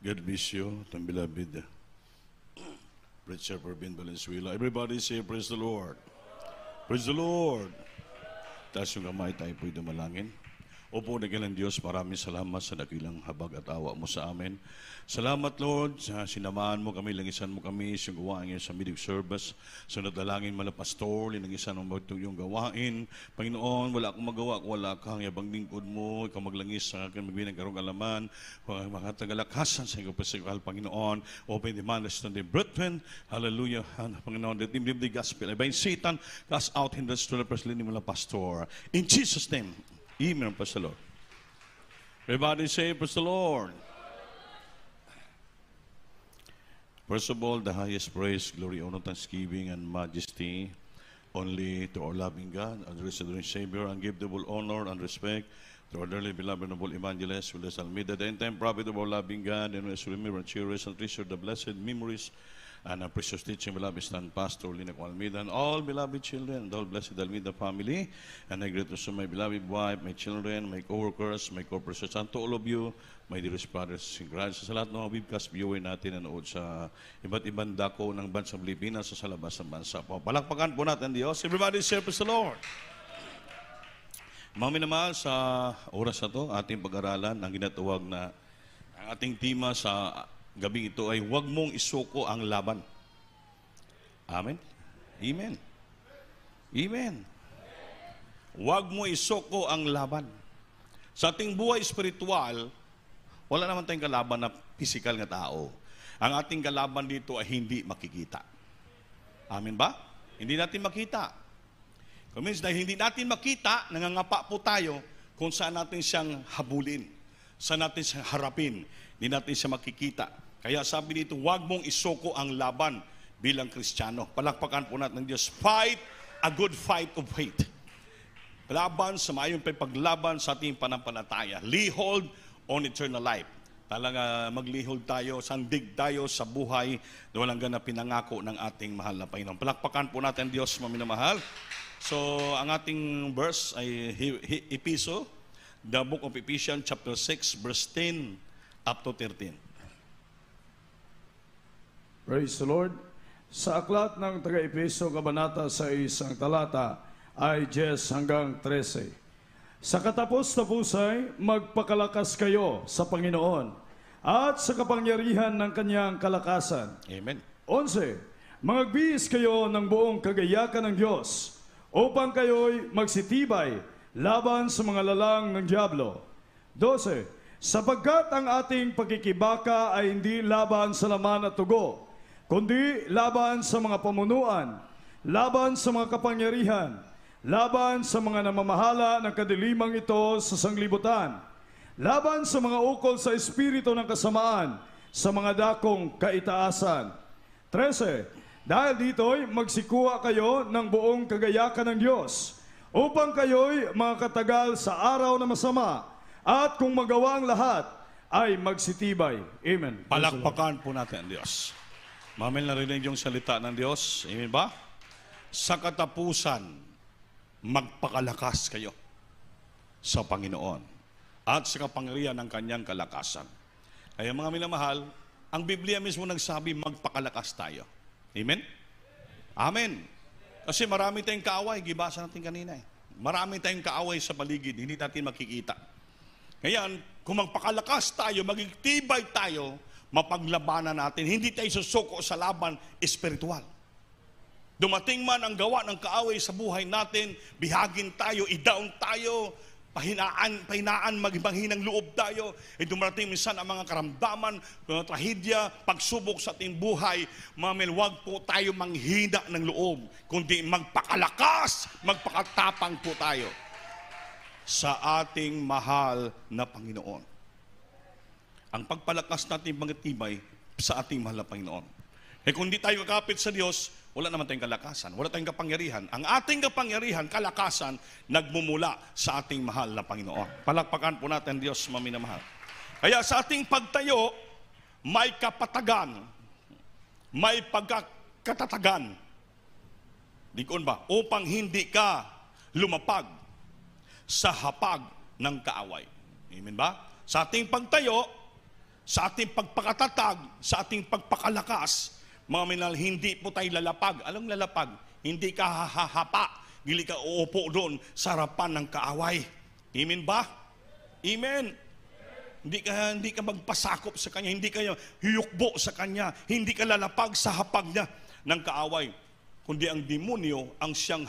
God bless you, the beloved Preacher Pervin Valenzuela. Everybody say, praise the Lord. Praise the Lord. Taas yung kamay, tayo po'y dumalangin. Opo, dakilang Diyos, maraming salamat sa dakilang habag at awa mo sa amin. Salamat, Lord, sa sinamahan mo kami, langisan mo kami sa gawain sa meeting service. Sa nadalangin mo na pastor, linangisan mo yung gawain. Panginoon, wala akong magawa kung wala kang yabang lingkod mo. Ikaw maglangis sa akin, magbinang karong alaman. Mga tagalakasan sa ikaw pasikal, Panginoon. Open the man, rest on the brethren. Hallelujah. Panginoon, let him live the gospel. I bind Satan, cast out hindrance to the person, mo na pastor. In Jesus' name, amen. Praise the Lord. Everybody say, praise the Lord. First of all, the highest praise, glory, honor, thanksgiving, and majesty only to our loving God, our resident Savior, and give double honor and respect to our dearly beloved noble evangelist, Willis Almeida, the end-time prophet of our loving God, and we remember and cherish and treasure the blessed memories and our precious teaching, beloved stand Pastor Linac Almeida, and all beloved children, and all blessed Almeida family, and I greet also my beloved wife, my children, my co-workers, my co-persons, and to all of you, my dearest brothers and sisters, sa lahat ng mga webcast viewer natin na nood sa iba't ibang dako ng bansang Pilipinas sa labas ng bansa po. Palakpakan po natin Diyos. Everybody say, praise the Lord. Mga minamahal, sa oras na to, ating pag-aralan ang ginatawag na ang ating tema sa gabing ito ay huwag mong isuko ang laban. Amen? Amen. Amen. Huwag mo isuko ang laban. Sa ating buhay espiritual, wala naman tayong kalaban na physical na tao. Ang ating kalaban dito ay hindi makikita. Amen ba? Hindi natin makita. Kung means dahil hindi natin makita, nangangapa po tayo kung saan natin siyang habulin, saan natin siyang harapin. Hindi natin siya makikita. Kaya sabi dito, huwag mong isuko ang laban bilang Kristiyano. Palakpakan po natin ng Diyos. Fight a good fight of faith. Laban sa mayong paglaban sa ating panampalataya. Lay hold on eternal life. Talaga maglihol tayo, sandig tayo sa buhay na walang ganap pinangako ng ating mahal na Panginoon. Palakpakan po natin Diyos, maminamahal. So, ang ating verse ay Episo, the book of Ephesians chapter 6, verse 10 up to 13. Praise the Lord. Sa aklat ng taga-Epeso, kabanata 6, ang talata ay 10 hanggang 13. Sa katapos-tapusay, magpakalakas kayo sa Panginoon at sa kapangyarihan ng kanyang kalakasan. Amen. 11. Magbihis kayo ng buong kagayakan ng Diyos upang kayo'y magsitibay laban sa mga lalang ng Diablo. 12. Sapagkat ang ating pagkikibaka ay hindi laban sa laman at tugo, kundi laban sa mga pamunuan, laban sa mga kapangyarihan, laban sa mga namamahala ng kadilimang ito sa sanglibutan, laban sa mga ukol sa espiritu ng kasamaan, sa mga dakong kaitaasan. 13. Dahil dito'y magsikuha kayo ng buong kagayakan ng Diyos, upang kayo'y makatagal sa araw na masama, at kung magawa ang lahat, ay magsitibay. Amen. Palakpakan po natin ang Diyos. Mamil narinig yung salita ng Diyos. Amen ba? Sa katapusan, magpakalakas kayo sa Panginoon at sa kapangyarihan ng kanyang kalakasan. Kaya mga minamahal, ang Biblia mismo nagsabi, magpakalakas tayo. Amen? Amen. Kasi marami tayong kaaway, gibasa natin kanina eh. Marami tayong kaaway sa paligid, hindi natin makikita. Ngayon, kung magpakalakas tayo, maging tibay tayo, mapaglabanan natin. Hindi tayo susuko sa laban espiritual. Dumating man ang gawa ng kaaway sa buhay natin, bihagin tayo, i-down tayo, pahinaan, maghinang loob tayo. Dumarating minsan ang mga karamdaman, trahedya, pagsubok sa ating buhay. Mamil, huwag po tayo manghina ng loob, kundi magpakalakas, magpakatapang po tayo sa ating mahal na Panginoon. Ang pagpalakas natin pagtibay sa ating mahal na Panginoon. Kung hindi tayo kakapit sa Diyos, wala naman tayong kalakasan, wala tayong kapangyarihan. Ang ating kapangyarihan, kalakasan, nagmumula sa ating mahal na Panginoon. Palakpakan po natin Diyos, maminamahal. Kaya sa ating pagtayo, may kapatagan, may pagkakatatagan. Dikon ba? Upang hindi ka lumapag sa hapag ng kaaway. Amen ba? Sa ating pagtayo, sa ating pagpakatatag, sa ating pagpakalakas, mga minal, hindi po tayo lalapag. Anong lalapag? Hindi ka hahapa, hindi ka uupo doon sa harapan ng kaaway. Amen ba? Amen. Hindi ka magpasakop sa kanya, hindi ka hiyukbo sa kanya, hindi ka lalapag sa hapag niya ng kaaway. Kundi ang demonyo ang siyang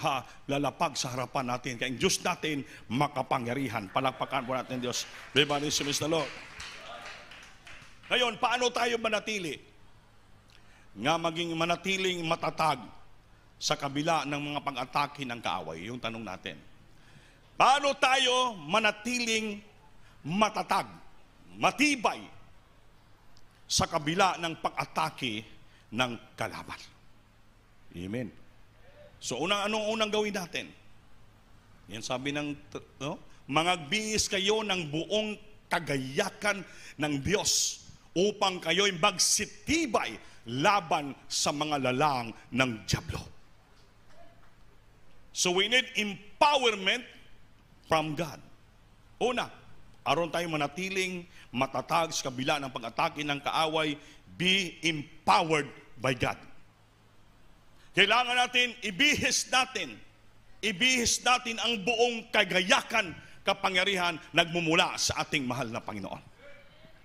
lalapag sa harapan natin. Kaya ang Diyos natin makapangyarihan. Palakpakan po natin Diyos. Diba ni the Lord? Ngayon, paano tayo manatili? Nga maging manatiling matatag sa kabila ng mga pag-atake ng kaaway. Yung tanong natin. Paano tayo manatiling matatag, matibay sa kabila ng pag-atake ng kalaban? Amen. So, anong unang gawin natin? Yan sabi ng, mangagbihis kayo ng buong kagayakan ng Diyos upang kayo'y magsitibay laban sa mga lalang ng dyablo. So, we need empowerment from God. Una, aron tayo manatiling matatag sa kabila ng pag-atake ng kaaway, be empowered by God. Kailangan natin, ibihis natin ang buong kagayakan, kapangyarihan, nagmumula sa ating mahal na Panginoon.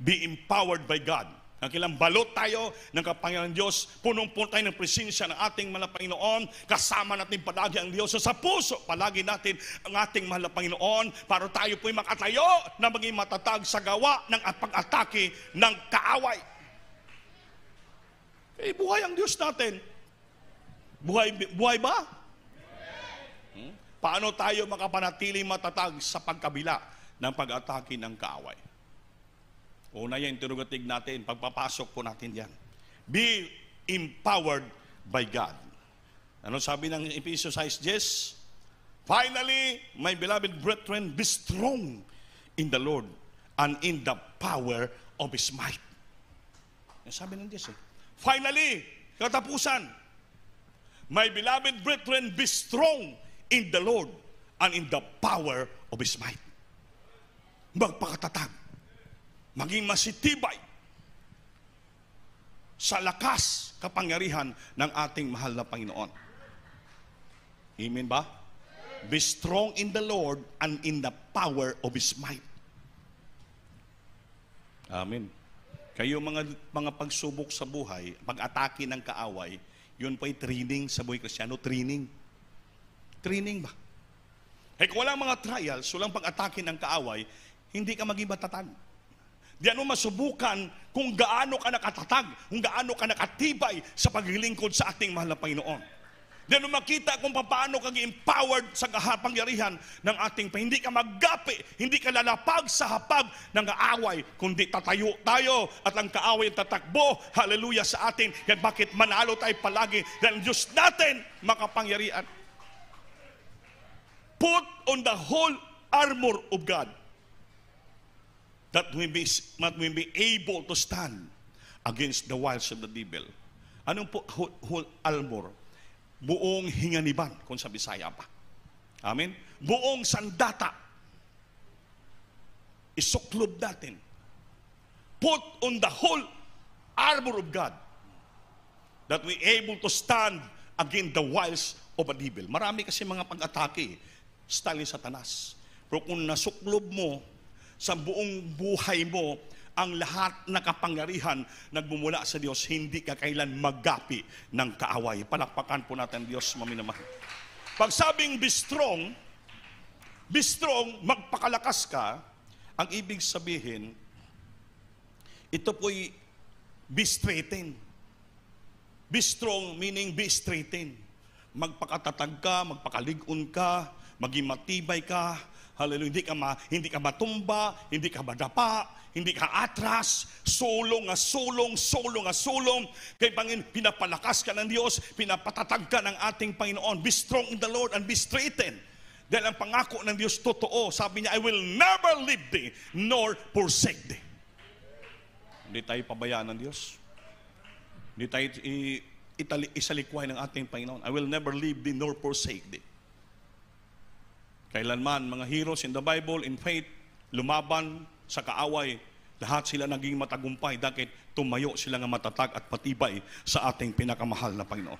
Be empowered by God. Ang kailang balot tayo ng kapangyarihan ng Diyos, punong-puno tayo ng presensya ng ating mahal na Panginoon, kasama natin palagi ang Diyos. So sa puso, palagi natin ang ating mahal na Panginoon, para tayo po'y makatayo na maging matatag sa gawa ng pag-atake ng kaaway. Eh, buhay ang Diyos natin. Buhay ba? Paano tayo makapanatiling matatag sa pagkabila ng pag-atake ng kaaway? Una yan, interrogative natin, pagpapasok po natin yan. Be empowered by God. Ano sabi ng Ephesians 6:10? Finally, my beloved brethren, be strong in the Lord and in the power of His might. Yan sabi ng Diyos eh. Finally, katapusan, my beloved brethren, be strong in the Lord and in the power of His might. Magpakatatag. Maging masitibay sa lakas, kapangyarihan ng ating mahal na Panginoon. Amen ba? Be strong in the Lord and in the power of His might. Amen. Kayo mga pagsubok sa buhay, pag-atake ng kaaway, yun po ay training sa buhay Kristiyano. Training. Training ba? Eh kung walang mga trials, walang pag-atake ng kaaway, hindi ka maging matatag. Diyan mo masubukan kung gaano ka nakatatag, kung gaano ka nakatibay sa paglilingkod sa ating mahal na Panginoon. Diyan mo makita kung paano ka empowered sa kapangyarihan ng ating Panginoon. Hindi ka maggapi, hindi ka lalapag sa hapag ng kaaway, kundi tatayo tayo at ang kaaway tatakbo, hallelujah, sa atin. Yan bakit manalo tayo palagi dahil Diyos natin makapangyarihan. Put on the whole armor of God, that we be able to stand against the wiles of the devil. Anong po whole armor? Buong hinganiban, kung sa Bisaya pa. Amen? Buong sandata. Isuklob natin. Put on the whole armor of God, that we able to stand against the wiles of the devil. Marami kasi mga pag-atake, style ni Satanas. Pero kung nasuklob mo sa buong buhay mo ang lahat na kapangyarihan nagmumula sa Diyos, hindi ka kailan maggapi ng kaaway. Palakpakan po natin Diyos, maminamahal. Pag sabing be strong, magpakalakas ka, ang ibig sabihin, ito po'y be straightened. Be strong meaning be straightened. Magpakatatag ka, magpakaligon ka, maging matibay ka. Hallelujah. Hindi ka matumba, hindi ka madapa, hindi ka atras, sulong. Kay Panginoon, pinapalakas ka ng Diyos, pinapatatag ka ng ating Panginoon. Be strong in the Lord and be straightened. Dahil ang pangako ng Diyos totoo. Sabi niya, I will never leave thee, nor forsake thee. Hindi tayo pabayaan ng Diyos. Hindi tayo isalikway ng ating Panginoon. I will never leave thee, nor forsake thee. Kailanman, mga heroes in the Bible, in faith, lumaban sa kaaway, Lahat sila naging matagumpay dahil tumayo sila nga matatag at patibay sa ating pinakamahal na Panginoon.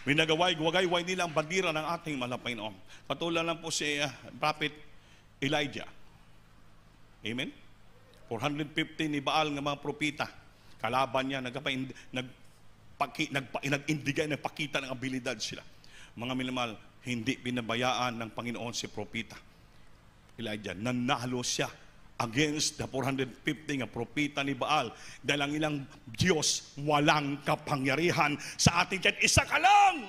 Winagaway-wagayway nila ang bandira ng ating mahal na Panginoon. Katulad lang po si Prophet Elijah. Amen? 450 ni Baal nga mga propita. Kalaban niya, nag-indigay, nagpakita ng abilidad sila. Mga minamahal, hindi binabayaan ng Panginoon si propita Elijah. Nanalo siya against the 450 nga propita ni Baal. Dahil ang ilang Diyos walang kapangyarihan sa ating kahit isa ka lang.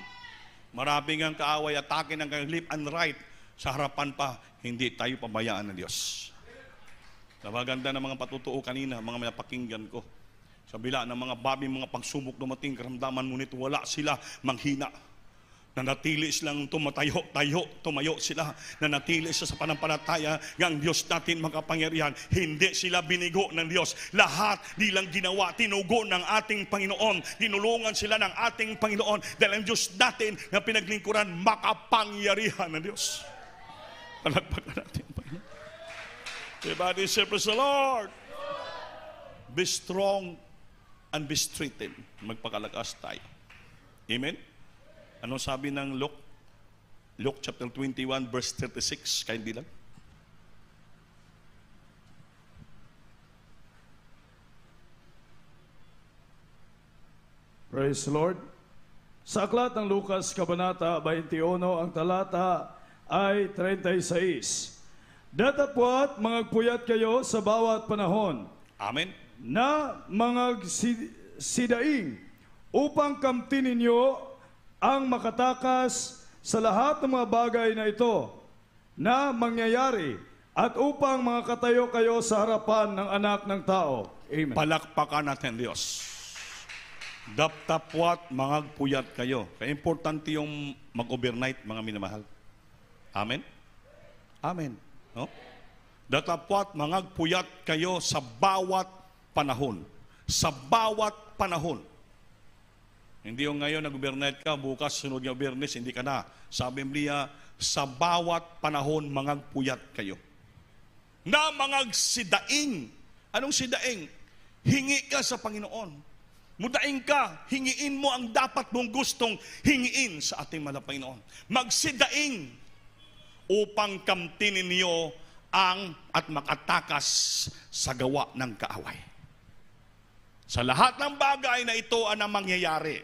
Maraming ang kaaway, atake ng left and right. Sa harapan pa, hindi tayo pabayaan ng Diyos. Napaganda ng mga patutuo kanina, mga napakinggan ko. Sa bila ng mga mga pagsubok dumating, karamdaman, ngunit wala sila manghina. Nanatili silang tumayo sila. Nanatili sila sa panampalataya ng Diyos natin makapangyarihan. Hindi sila binigo ng Diyos. Lahat nilang ginawa, tinugo ng ating Panginoon. Tinulungan sila ng ating Panginoon. Dahil ang Diyos natin na pinaglingkuran, makapangyarihan ng Diyos. Palagpagan natin, Panginoon. Everybody say, praise the Lord. Be strong and be strengthened. Magpakalakas tayo. Amen? Ano sabi ng Luke? Luke chapter 21 verse 36. Kain bilang. Praise the Lord. Sa aklat ng Lucas, Kabanata 21, ang talata ay 36. Datapwat mangagpuyat kayo sa bawat panahon Amen. na sidaing upang kamtin ninyo ang makatakas sa lahat ng mga bagay na ito na mangyayari at upang makatayo kayo sa harapan ng anak ng tao. Amen. Palakpakan natin Diyos. Datapwat mangagpuyat kayo. Kaya importante yung mag-overnight, mga minamahal. Amen? Amen. No? Datapwat mangagpuyat kayo sa bawat panahon. Sa bawat panahon. Hindi yung ngayon nag-overnight ka, bukas sunod yung overnight, hindi ka na. Sabi Biblia, sa bawat panahon mangagpuyat kayo. Na mangagsidaing. Anong sidaing? Hingi ka sa Panginoon. Mudaing ka, hingiin mo ang dapat mong gustong hingiin sa ating mahal na Panginoon. Magsidaing upang kamtinin niyo ang at makatakas sa gawa ng kaaway. Sa lahat ng bagay na ito ang mangyayari,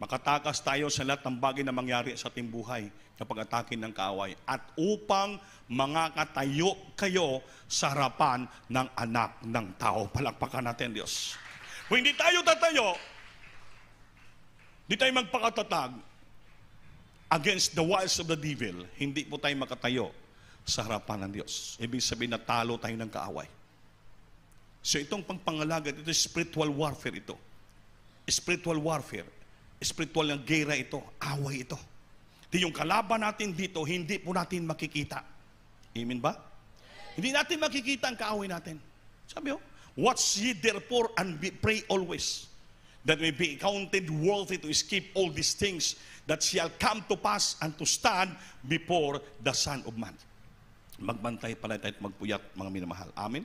makatakas tayo sa lahat ng bagay na mangyari sa ating buhay kapag atakin ng kaaway at upang makatayo kayo sa harapan ng anak ng tao. Palakpakan natin Diyos. Kung hindi tayo tatayo, hindi tayo magpakatatag against the wiles of the devil, hindi po tayo makatayo sa harapan ng Diyos. Ibig sabihin na talo tayo ng kaaway. So itong pangpangalagad, ito spiritual warfare ito. Spiritual warfare. Spiritual ng gera ito. Away ito. Di yung kalaban natin dito, hindi po natin makikita. Amen ba? Hindi natin makikita ang kaaway natin. Sabi ho, watch ye therefore and pray always, that may be counted worthy to escape all these things that shall come to pass and to stand before the Son of Man. Magbantay pala tayo at magpuyat, mga minamahal. Amen?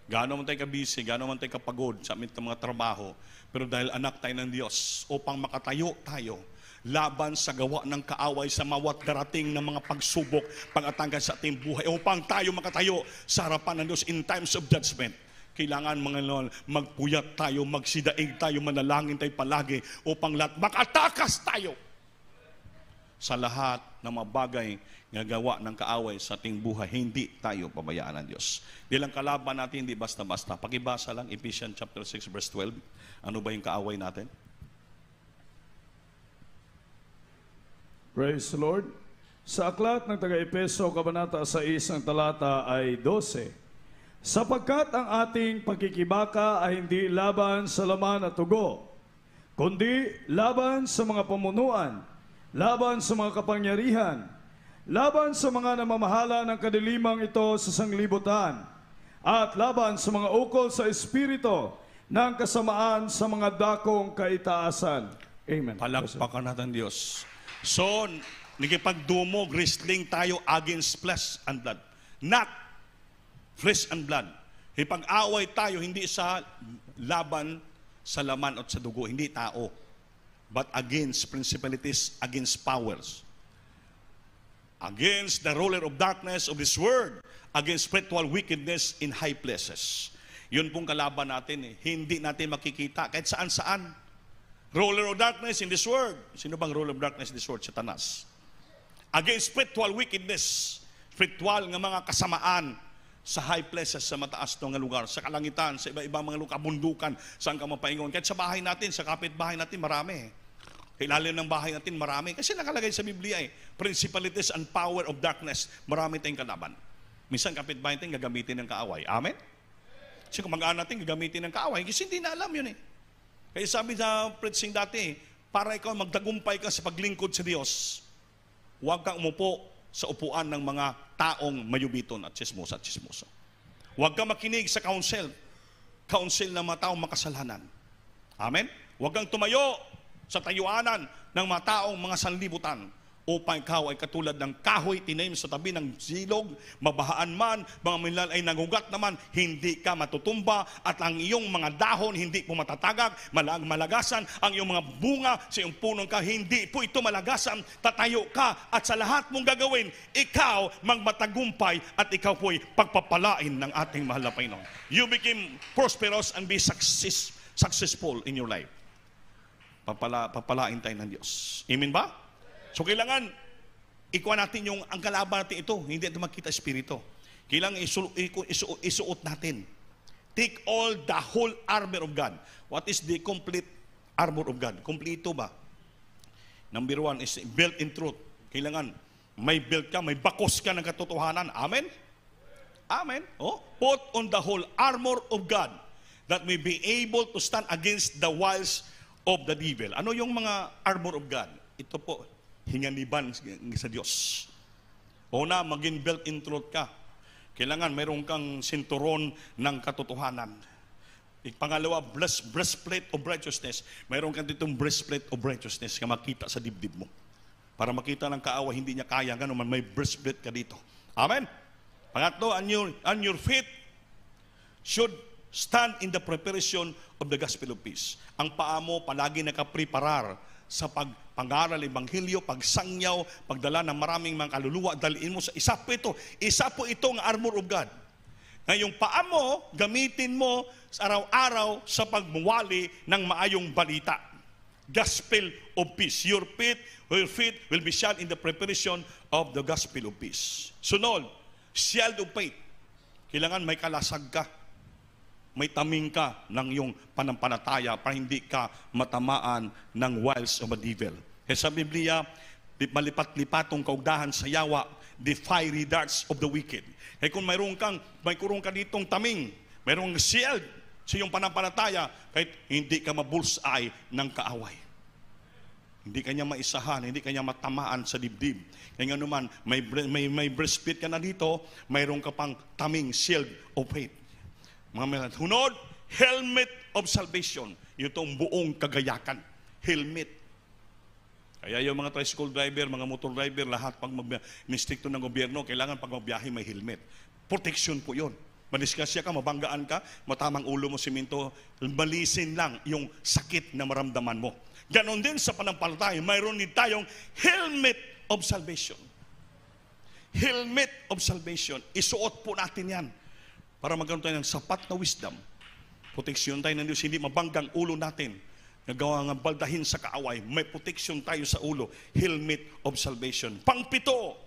Gaano man tayo ka-busy, gaano man tayo kapagod sa aming mga trabaho, pero dahil anak tayo ng Diyos, upang makatayo tayo, laban sa gawa ng kaaway sa mawat darating ng mga pagsubok, pag-atanggan sa ating buhay, upang tayo makatayo sa harapan ng Diyos in times of judgment. Kailangan mga Lord, magpuyat tayo, magsidaig tayo, manalangin tayo palagi, upang lahat makatakas tayo sa lahat ng mga bagay na gawa ng kaaway sa ating buhay. Hindi tayo pabayaan ng Diyos. Di lang kalaban natin, hindi basta-basta. Pakibasa lang, Ephesians chapter 6 verse 12. Ano ba yung kaaway natin? Praise the Lord. Sa aklat ng taga-Epeso, Kabanata 6, ang talata ay 12. Sapagkat ang ating pagkikibaka ay hindi laban sa laman at tugo, kundi laban sa mga pamunuan, laban sa mga kapangyarihan, laban sa mga namamahala ng kadilimang ito sa sanglibutan, at laban sa mga ukol sa espiritu ng kasamaan sa mga dakong kaitaasan. Amen. Palakpakan natin Diyos. So, nakipagdumog, wrestling tayo against flesh and blood. Not flesh and blood. Ipag-away tayo hindi sa laban sa laman at sa dugo, hindi tao, but against principalities, against powers, against the ruler of darkness of this world, against spiritual wickedness in high places. Yun pong kalaban natin eh. Hindi natin makikita kahit saan-saan. Ruler of darkness in this world. Sino bang ruler of darkness in this world? Satanas. Against spiritual wickedness, spiritual nga mga kasamaan sa high places, sa mataas ng lugar, sa kalangitan, sa iba-ibang mga lugar, kabundukan, saan ka mapaingon. Kahit sa bahay natin, sa kapitbahay natin, marami. Ilalim ng bahay natin, marami. Kasi nakalagay sa Biblia eh, principalities and power of darkness, marami tayong kalaban. Minsan kapitbahay natin gagamitin ng kaaway. Amen? Kasi kung mag-aan natin gagamitin ng kaaway, kasi hindi na alam yun eh. Kaya sabi sa preaching dati, para ikaw magtagumpay ka sa paglingkod sa Diyos, huwag kang umupo sa upuan ng mga taong mayubiton at chismosa. Huwag kang makinig sa counsel ng mga taong makasalanan. Amen? Huwag kang tumayo sa tayuanan ng mga taong mga sanlibutan upang ikaw ay katulad ng kahoy tinanim sa tabi ng silog, mabahaan man, mga milal ay nagugat naman, hindi ka matutumba at ang iyong mga dahon hindi po matatagak, malagasan, ang iyong mga bunga sa iyong punong ka, hindi po ito malagasan, tatayo ka at sa lahat mong gagawin, ikaw magmatagumpay at ikaw po'y pagpapalain ng ating mahal na Panginoon. You became prosperous and be successful in your life. Papalain tayo ng Diyos. Amen ba? So kailangan ikuha natin ang kalaban natin ito, hindi natin makita espiritu. Kailangan isuot natin. Take all the whole armor of God. What is the complete armor of God? Kompleto ba? Number 1 is belt in truth. Kailangan may belt ka, may bakos ka ng katotohanan. Amen? Amen. Oh, put on the whole armor of God that we be able to stand against the wiles of the devil. Ano yung mga armor of God? Ito po, hinganiban sa Diyos. Una, maging belt in truth ka. Kailangan mayroon kang sinturon ng katotohanan. Pangalawa, breastplate of righteousness. Mayroon kang ditong breastplate of righteousness na makita sa dibdib mo. Para makita ng kaawa, hindi niya kaya, gano'n man, may breastplate ka dito. Amen? Pangatlo, on your feet should stand in the preparation of the gospel of peace. Ang paa mo palagi nakapreparar sa pag-aral Ebanghelyo, pagsangyaw, pagdala ng maraming mga kaluluwa, dalhin mo sa isa po ito ang armor of God. Ngayong paa mo, gamitin mo sa araw-araw sa pagmuwali ng maayong balita. Gospel of peace. Your feet will be shod in the preparation of the gospel of peace. Sunod, shield of faith. Kailangan may kalasag ka. May taming ka ng iyong panampalataya para hindi ka matamaan ng wiles of a devil. Kaya sa Biblia, malipat-lipatong kaugdahan sa yawa, the fiery darts of the wicked. Kaya kung may kurong ka ditong taming, mayroong shield sa iyong panampalataya, kahit hindi ka mabulsay ng kaaway. Hindi kanya maisahan, hindi kanya matamaan sa dibdib. Kaya nga naman, may breastplate ka na dito, mayroong ka pang taming shield of faith. Mga hunod, helmet of salvation. Itong buong kagayakan. Helmet. Kaya yung mga tricycle driver, mga motor driver, lahat pag mistrikto ng gobyerno, kailangan pag magbiyahe may helmet. Protection po yun. Madiskasya ka, mabanggaan ka, matamang ulo mo simento, malisin lang yung sakit na maramdaman mo. Ganon din sa panampalataya, mayroon din tayong helmet of salvation. Helmet of salvation. Isuot po natin yan. Para magkaroon tayo ng sapat na wisdom. Proteksyon tayo ng Diyos, hindi mabanggang ulo natin. Nagawa ng baldahin sa kaaway. May proteksyon tayo sa ulo. Helmet of salvation. Pangpito,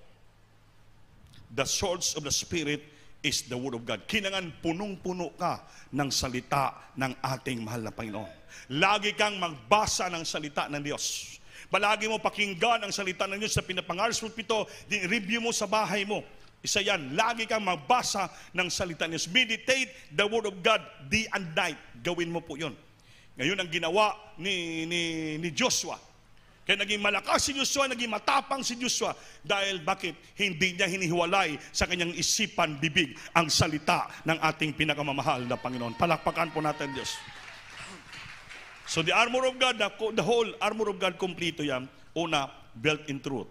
the swords of the Spirit is the Word of God. Kailangan punong-puno ka ng salita ng ating mahal na Panginoon. Lagi kang magbasa ng salita ng Diyos. Palagi mo pakinggan ang salita ng Diyos sa pinapangaral sa pulpito, review mo sa bahay mo. Isa yan, lagi kang magbasa ng salita niya. Meditate the word of God day and night. Gawin mo po yun. Ngayon ang ginawa ni Joshua. Kaya naging malakas si Joshua, naging matapang si Joshua. Dahil bakit? Hindi niya hinihiwalay sa kanyang isipan, bibig, ang salita ng ating pinakamamahal na Panginoon. Palakpakan po natin Diyos. So the armor of God, the whole armor of God, kompleto yan. Una, belt in truth.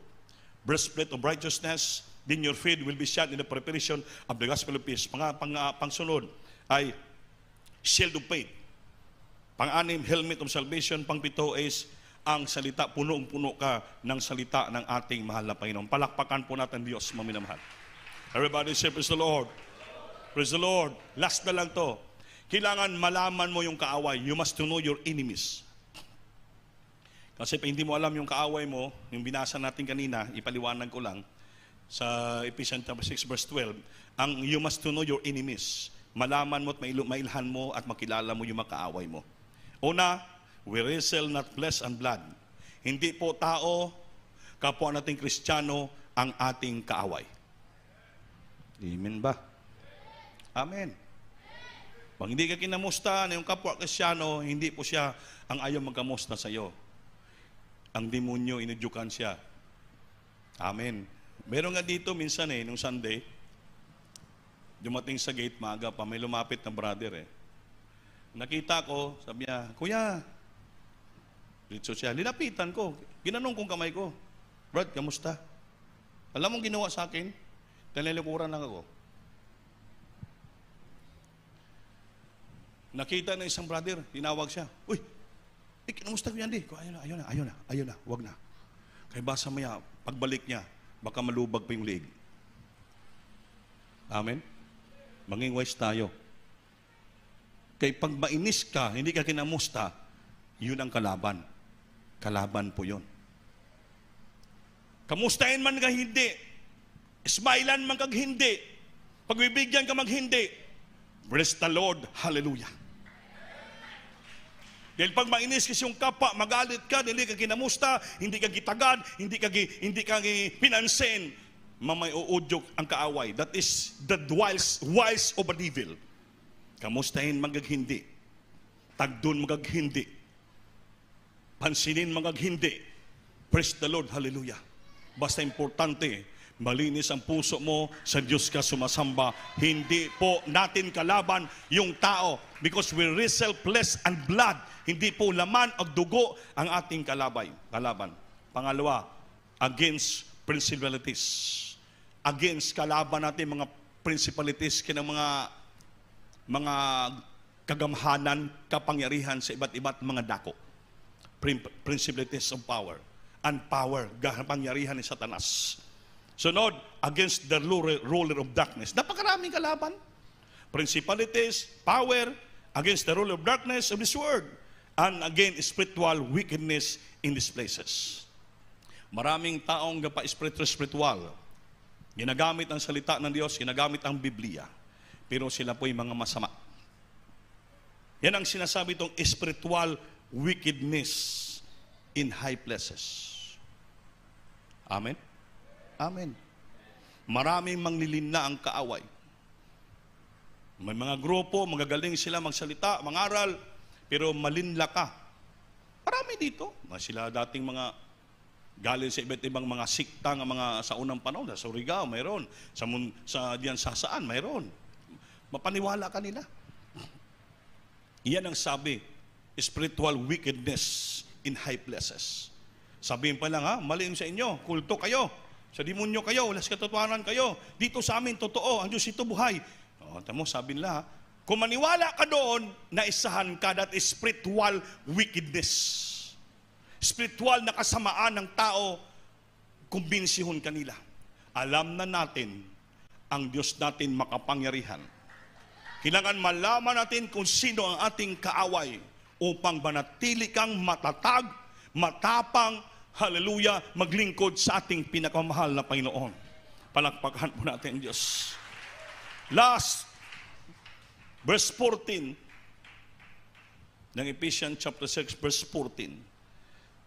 Breastplate of righteousness. Then your feet will be shod in the preparation of the gospel of peace. Pangsunod, ay shield of faith. Pang-anim, helmet of salvation. Pang-pito is ang salita, punong-puno ka ng salita ng ating mahal na Panginoon. Palakpakan po natin Diyos, maminamahal. Everybody say, praise the Lord. Praise the Lord. Last na lang to. Kailangan malaman mo yung kaaway. You must to know your enemies. Kasi pa hindi mo alam yung kaaway mo, yung binasa natin kanina, ipaliwanag ko lang, sa Ephesians 6 verse 12, ang you must to know your enemies. Malaman mo at mailhan mo at makilala mo yung mga kaaway mo. Una, we wrestle not flesh and blood. Hindi po tao, kapwa nating Kristiyano, ang ating kaaway. Amen ba? Amen. Pag hindi ka kinamusta na yung kapwa Kristiyano, hindi po siya ang ayaw magkamusta sa iyo. Ang demonyo, inudyukan siya. Amen. Meron nga dito minsan nung Sunday, dumating sa gate maaga pa, may lumapit na brother Nakita ko, sabi niya, Kuya, dito siya, nilapitan ko, ginanong kong kamay ko, Brad, kamusta? Alam mong ginawa sa akin? Talilikuran lang ako. Nakita na isang brother, tinawag siya, Uy, kamusta ko yan di? Ayaw na, wag na. Kaya basa maya, pagbalik niya, baka malubag pa yung leeg. Amen? Maging wise tayo. Kaya pag mainis ka, hindi ka kinamusta, yun ang kalaban. Kalaban po yun. Kamustahin man ka hindi. Smilean man kag hindi. Pagbibigyan ka mag hindi. Bless the Lord. Hallelujah. Dahil pag mainis kasi yung kapwa, magalit ka, hindi ka kinamusta, hindi ka gitagad, hindi ka pinansin, mamay uudyok ang kaaway. That is the wiles of a devil. Kamustahin magaghindi. Tagdun magaghindi. Pansinin magaghindi. Praise the Lord. Hallelujah. Basta importante, malinis ang puso mo, sa Diyos ka sumasamba. Hindi po natin kalaban yung tao because we wrestle flesh and blood. Hindi po laman o dugo ang ating kalaban. Pangalawa, against principalities. Against kalaban natin mga principalities, kinang mga kagamhanan, kapangyarihan sa iba't mga dako. Principalities of power. And power, kapangyarihan ni Satanas. Sunod, against the ruler of darkness. Napakaraming kalaban. Principalities, power, against the ruler of darkness of this world. And again, spiritual wickedness in these places. Maraming taong spiritual. Ginagamit ang salita ng Diyos, ginagamit ang Biblia. Pero sila po'y mga masama. Yan ang sinasabi itong spiritual wickedness in high places. Amen? Amen. Maraming manglilin na ang kaaway. May mga grupo, magagaling sila magsalita, mangaral, pero malinla ka. Marami dito. Sila dating mga galing sa iba't ibang mga sikta ng mga sa unang panahon. Sa Surigao, mayroon. Diyan sa saan, mayroon. Mapaniwala ka nila. Iyan ang sabi, spiritual wickedness in high places. Sabihin pa lang mali sa inyo, kulto kayo, sa demonyo kayo, walas katotohanan kayo, dito sa amin totoo, ang Diyos ito buhay. Tamo, sabi nila, kung maniwala ka doon, naisahan ka, that is spiritual wickedness. Spiritual na kasamaan ng tao, kumbinsihon kanila. Alam na natin, ang Diyos natin makapangyarihan. Kailangan malaman natin kung sino ang ating kaaway upang manatili kang matatag, matapang, hallelujah, maglingkod sa ating pinakamahal na Panginoon. Palakpakan po natin ang Diyos. Last, verse 14 ng Ephesians chapter 6, verse 14.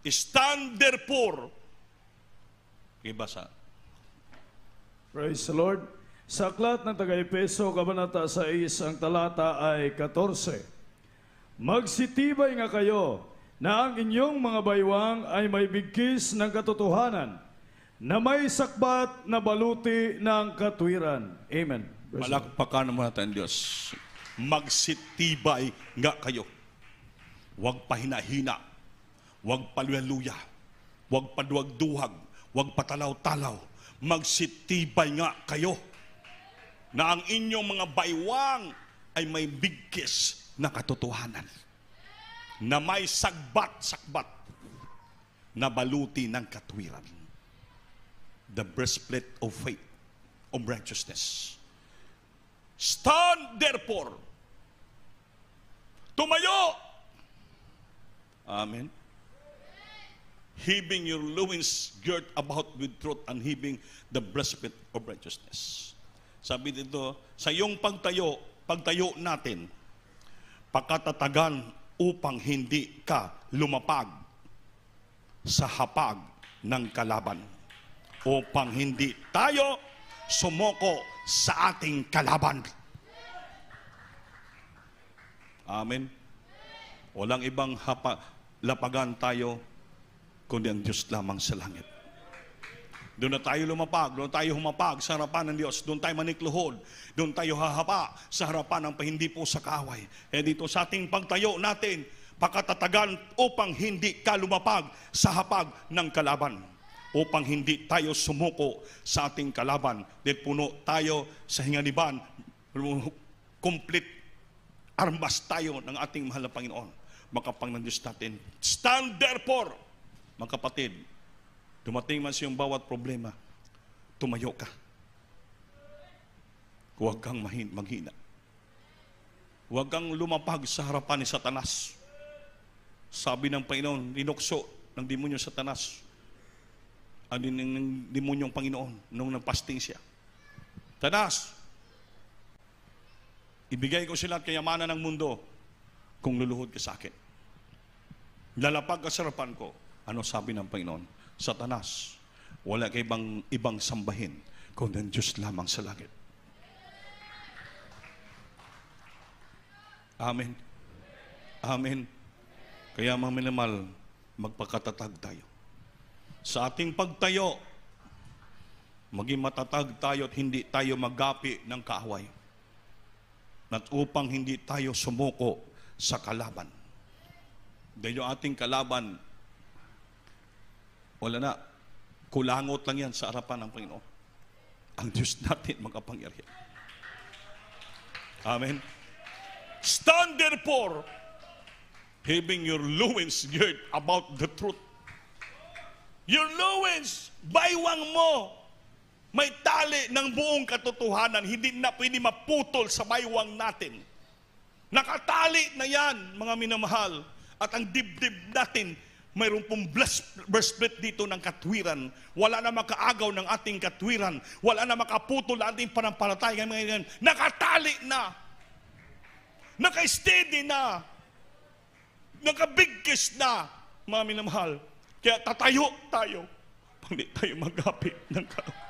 Stand therefore. Ibasa. Praise the Lord. Sa aklat ng taga-Epeso, Kabanata 6, ang talata ay 14. Magsitibay nga kayo na ang inyong mga baywang ay may bigkis ng katotohanan, na may sakbat na baluti ng katwiran. Amen. Malakpakan mo natin, Diyos. Magsitibay nga kayo. Huwag pahina-hina. Huwag paluya-luya. Huwag paduwag-duwag. Huwag patalaw-talaw. Magsitibay nga kayo. Na ang inyong mga baywang ay may bigkis na katotohanan na may sagbat-sakbat na baluti ng katwiran. The breastplate of faith, of righteousness. Stand therefore. Tumayo. Amen. Heaving your loins girt about with truth and heaving the breastplate of righteousness. Sabi dito, sa iyong pagtayo natin, pakatatagan upang hindi ka lumapag sa hapag ng kalaban. Upang hindi tayo sumoko sa ating kalaban. Amen. Walang ibang lapagan tayo kundi ang Diyos lamang sa langit. Doon na tayo lumapag, doon tayo humapag sa harapan ng Diyos, doon tayo manikluhod, doon tayo hahapa sa harapan ng hindi po sa kaaway. Dito sa ating pagtayo natin, pakatatagan upang hindi ka lumapag sa hapag ng kalaban. Upang hindi tayo sumuko sa ating kalaban. Dahil puno tayo sa hinganiban, complete armas tayo ng ating mahal na Panginoon. Makapang ng Diyos natin. Stand therefore, mga kapatid, dumating man sa iyong bawat problema, tumayo ka. Huwag kang maghina. Huwag kang lumapag sa harapan ni Satanas. Sabi ng Panginoon, dinukso ng demonyo Satanas ang demonyong Panginoon nung nagpasting siya. Satanas, ibigay ko sila at kayamanan ng mundo kung luluhod ka sa akin. Lalapag ka sa harapan ko. Ano sabi ng Panginoon? Satanas, wala kay ibang sambahin kundi ang Diyos lamang sa langit. Amen. Amen. Kaya mga minamahal, magpakatatag tayo. Sa ating pagtayo, maging matatag tayo at hindi tayo magapi ng kaaway. At upang hindi tayo sumuko sa kalaban. Dahil yung ating kalaban, wala na, kulangot lang yan sa harapan ng Panginoon. Ang Diyos natin makapangyarihan. Amen. Stand therefore, having your loins girt about the truth. Your loins, baywang mo, may tali ng buong katotohanan, hindi na pwede maputol sa baywang natin. Nakatali na yan, mga minamahal, at ang dibdib natin, mayroon pong breastplate dito ng katwiran. Wala na makaagaw ng ating katwiran. Wala na makaputol ng ating panampalataya. Nakatali na. Naka-steady na. Nakabigkis na, mga minamahal. Kaya tatayo tayo. Hindi tayo magapit ng kaaway.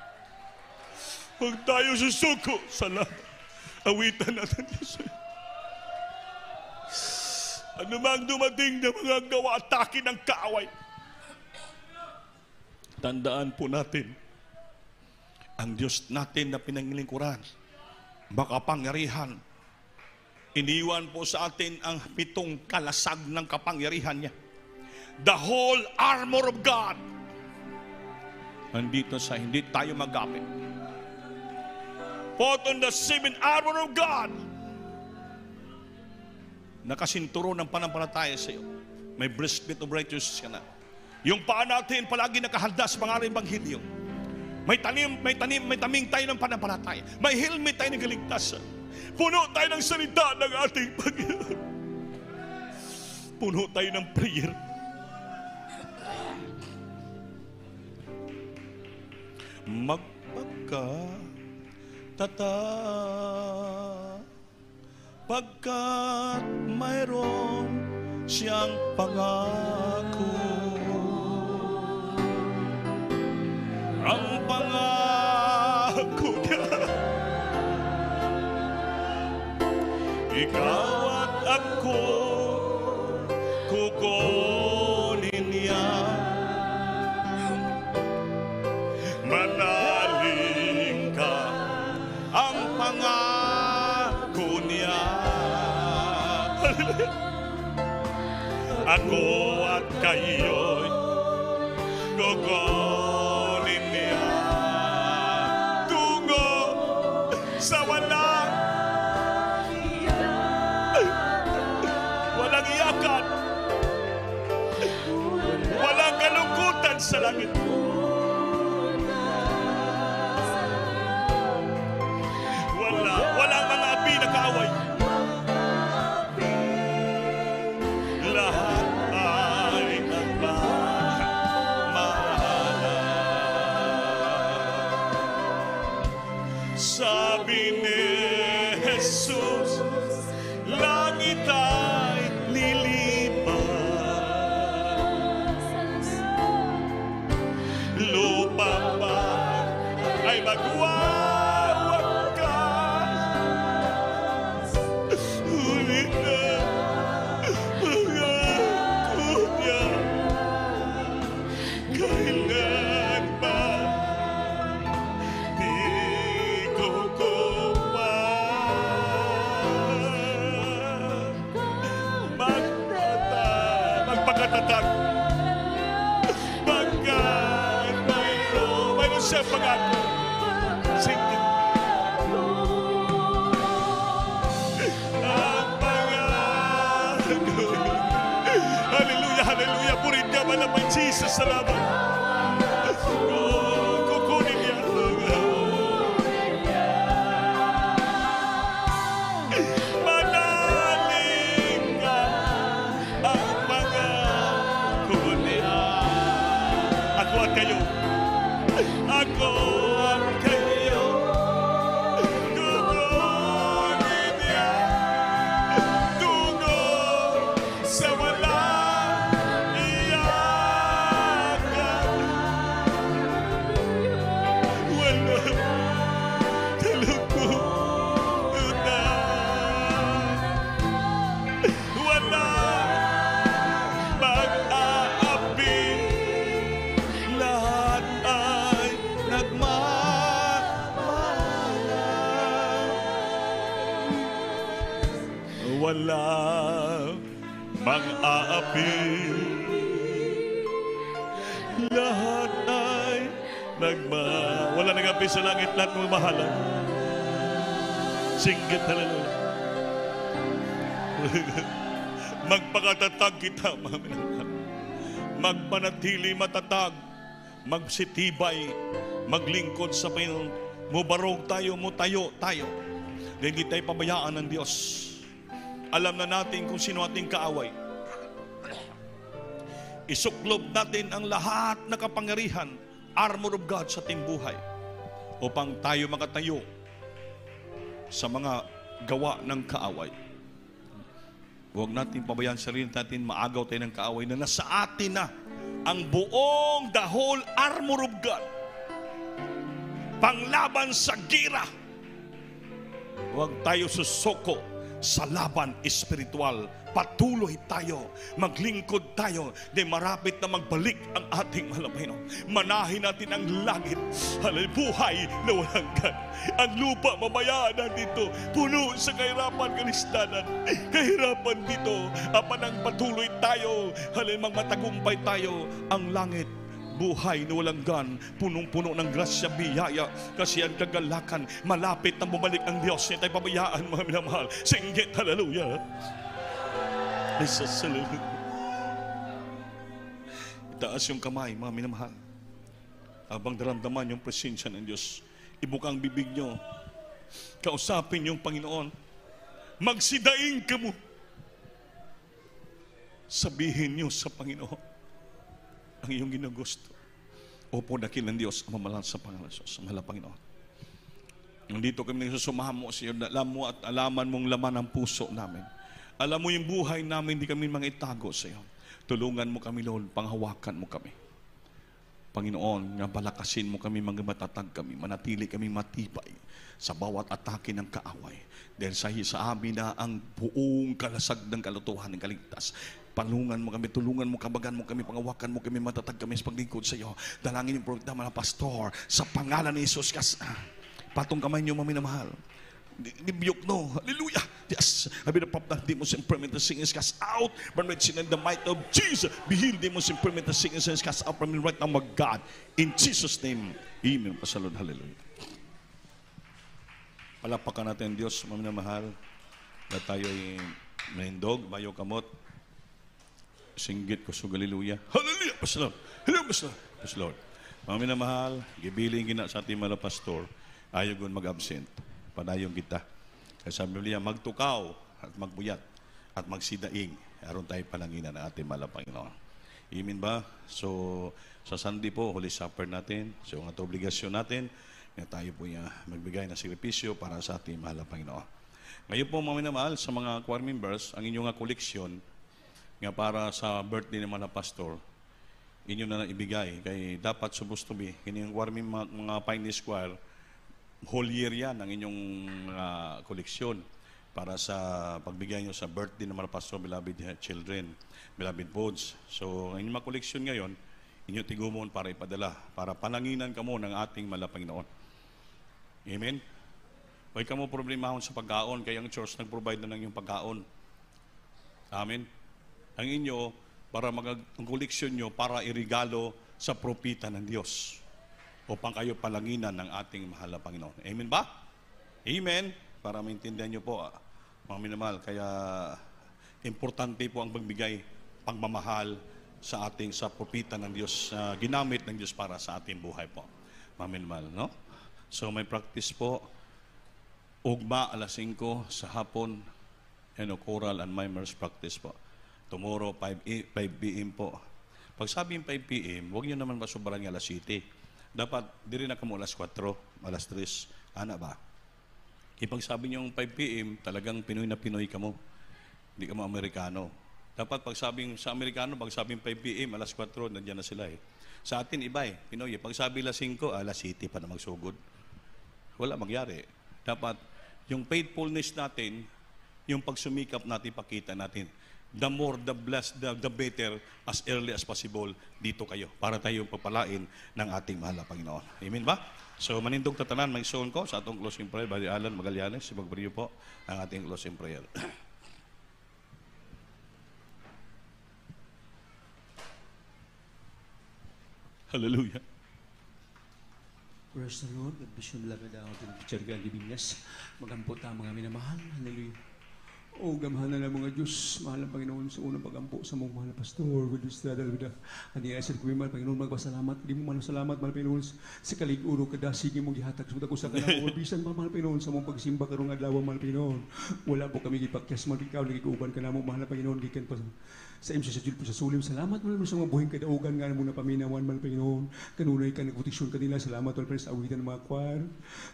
Huwag tayo susuko sa laban. Awitan natin Diyos. Ano mang dumating na mga gawa at atake ng kaaway, tandaan po natin, ang Diyos natin na pinanglingkuran, makapangyarihan, iniwan po sa atin ang 7 kalasag ng kapangyarihan niya. The whole armor of God. Andito sa hindi tayo magapit. Put on the 7 armor of God. Nakasinturo ng panampalataya sa iyo. May breastplate of righteousness ka na. Yung paa natin palagi nakahanda sa mga ebanghelyo. May taming tayo ng panampalataya. May helmet tayo ng kaligtasan. Puno tayo ng salita ng ating Panginoon. Puno tayo ng prayer. Magpagkatatag pagkat mayroon siyang pangako. Ang pangako niya, ikaw at ako, kukunin niya. Manaling ka, ang pangako niya. Ako at kayo'y kukunin niya tungo sa walang sa langit. Walang mga api na kaaway. Lahat ay nagmamahalan. Sabi ni Jesus, langit ay lilipas, lupa pa ay magwawakas. Ulit na pangako niya, kailan ba di kukupan? Magpakatatag, pagkat mayroon siya pangako. Sige. Ang pangako. Hallelujah, hallelujah. Purin ka malamang Jesus. Salamat. Kukunin niya. Manaling ka ang pangako niya. Ako at kayo. Ako at kayo. Kukunin niya. Tungo sa walang iyakan. Walang kalungkutan. Walang mag-aapi. Lahat ay nagmamahalan. Walang mang-aapi. Lahat ay wala nag-api sa langit, lahat ng mahalan. Singgit, hallelujah. Magpakatatag kita, mga minamahal. Magpanatili matatag, magsitibay, maglingkod sa Panginoon. Mubarog tayo, mutayo tayo. Hindi tayo pabayaan ng Diyos. Alam na natin kung sino ating kaaway. Isuklob natin ang lahat na kapangyarihan, armor of God sa ating buhay, upang tayo makatayo sa mga gawa ng kaaway. Huwag natin pabayaan sarili natin, maagaw tayo ng kaaway na nasa atin na ang buong the whole armor of God, panglaban sa gira. Huwag tayo susuko sa laban espiritual. Patuloy tayo, maglingkod tayo, di marapit na magbalik ang ating mahal na Panginoon. Manahin natin ang langit, buhay na walang hanggan. Ang lupa, mamayaan natin dito, puno sa kahirapan, kalisdanan. Kahirapan dito, apan ang patuloy tayo, matagumpay tayo. Ang langit, buhay na walang hanggan, punong-puno ng grasya, biyaya, kasi ang kagalakan, malapit na bumalik ang Diyos. Hindi tayo pabayaan, mga minamahal. Singgit, hallelujah. Jesus, hallelujah. Itaas yung kamay, mga minamahal. Habang daramdaman yung presensya ng Diyos, ibukang bibig nyo, kausapin yung Panginoon. Magsidaing ka mo. Sabihin nyo sa Panginoon ang iyong ginugusto. Opo, dakil ng Diyos ang mamalan sa pangalan ng Diyos, ang mahal na Panginoon. Nandito kami nagsusumamo sa iyo, alam mo at alaman mong laman ang puso namin. Alam mo yung buhay namin, hindi kami mga itago sa iyo. Tulungan mo kami, Lord, panghawakan mo kami. Panginoon, nga balakasin mo kami, mga matatag kami, manatili kami matibay sa bawat atake ng kaaway. Dahil sa amin na ang buong kalasag ng kalutuhan ng kaligtas. Palungan mo kami, tulungan mo, kabagan mo kami, panghawakan mo kami, matatag kami sa paglingkod sa iyo. Dalangin yung programa ng pastor sa pangalan ni Jesus. Patong kamay niyo, maminamahal. Nibiyok no. Hallelujah. Yes. Habi na papta, demons and permanent sickness cast out from right sin in the might of Jesus. Be healed, demons and permanent sickness cast out from the right arm of God. In Jesus' name. Amen. Pasalod. Hallelujah. Palapakan natin Diyos, maminamahal. Na tayo ay mahindog, bayo kamot. Singgit ko sa hallelujah. Hallelujah. Pasalod. Hallelujah. Pasalod. Praise Lord. Mga minamahal, gibiling gina sa ating mga pastor, ayaw gun mag-absent. Padayong kita. Kaya sa Biblia, magtukaw at magbuyat at magsidaing. Aron tayo palanginan ng ating mga Panginoon. Amen ba? So, sa Sunday po, Holy Supper natin. So, ang ato obligasyon natin, na tayo po magbigay ng sakripisyo para sa ating mahal na Panginoon. Ngayon po, mga minamahal, sa mga choir members, ang inyong koleksyon nga para sa birthday ng mga pastor, inyo na ibigay. Kaya dapat supposed to be, inyong choir mga Pioneer Choir, whole year yan ang inyong koleksyon para sa pagbigay nyo sa birthday ng mga pastor, beloved children, beloved bones. So, ang inyong mga koleksyon ngayon, inyo tigumon para ipadala, para pananginan kamo ng ating mahal na Panginoon. Amen? Huwag ka mo problemahon sa pagkaon, kaya ang church nag-provide na ng iyong pagkaon. Amen? Ang inyo, para ang koleksyon nyo, para irigalo sa propita ng Diyos upang kayo palanginan ng ating mahal na Panginoon. Amen ba? Amen? Para maintindihan nyo po, mga minamahal, kaya importante po ang pagbigay, pagmamahal sa propita ng Diyos, ginamit ng Diyos para sa ating buhay po. Mga minamahal, no? So may practice po, ugma alas 5 sa hapon, choral and mimers practice po. Tomorrow, 5 p.m. po. Pag sabing 5 p.m., huwag nyo naman masubaran ng alas 7. Dapat, di rin na kamo alas 4, alas 3. Ana ba? Ipag sabi nyo 5 p.m., talagang Pinoy na Pinoy ka mo. Hindi ka mo Amerikano. Dapat pag sabing sa Amerikano, pag sabing 5 p.m., alas 4, nandiyan na sila eh. Sa atin, iba eh. Pinoy, pag sabi alas 5, alas 7 pa na magsugod. Wala mangyari. Dapat, yung faithfulness natin, yung pagsumikap natin, pakita natin, the more, the blessed, the better, as early as possible, dito kayo, para tayo papalain ng ating mahal na Panginoon. Amen ba? So, manindog tatanan, may soon ko sa atong closing prayer, Brother Alan Magallanes, si Magbriyo po, ang ating closing prayer. Hallelujah. Praise the Lord. God bless you, beloved ating teacher God, Divinas. Magampo ta mga minamahal. Hallelujah. O gamahan na lang mga Diyos, mahal ang Panginoon sa unang pagampo sa mga mahal na pastor. Good Diyos na dalawida. Hindi ay sir mahal Panginoon, magpasalamat. Hindi mo mahal salamat, mahal Panginoon, sa kalig-uro kada sige mong gihatag. Sumunta ko sa kanang orbisan, mahal Panginoon, sa mong pagsimba karong adlaw, mahal Panginoon. Wala po kami gipakyas, mahal ikaw, nagikuban ka na mo, mahal Panginoon, gikan pa sa imsa sa Diyos po sa sulim. Salamat mo sa mga buhing kadaugan nga mo na paminawan, mahal Panginoon. Kanunay ka, nagputisyon kanila. Salamat, mahal Panginoon, sa awitan ng mga choir,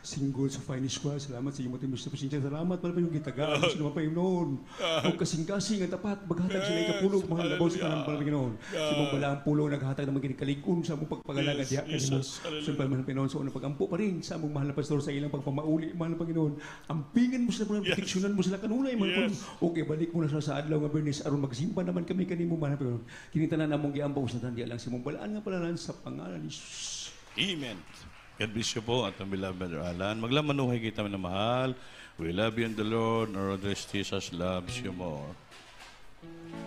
single, sa finest choir. Salamat sa iyong matimbos sa pasensya. Salamat, mahal Panginoon, gitagaan sa mga Panginoon. O kasing-kasing at tapat, maghatag sila ikapulog, mahal na sa kanang mahal Panginoon. Si mong balaang pulo, naghatag na magkikalig-un sa mong pagpagalaga, diha ka mo. So, mahal Panginoon, sa unang pagampo pa rin sa mong mahal na pastor sa ilang pagpamauli, mahal na Panginoon. Ampingan mo sila, proteksyonan mo sila kanunay, mahal Panginoon. Okay, balik mo na sa adlaw nga Bernis, aron magsimpa naman kami kanimo, mahal na Panginoon. Kinitanan na mong giampaw sa tandiya lang si mong balaan nga palalan sa pangalan ni Jesus. Amen. God bless you po at ang beloved Brother Alan. Maglamanuhay kita na mahal. We love you in the Lord. Our Lord Jesus loves you more.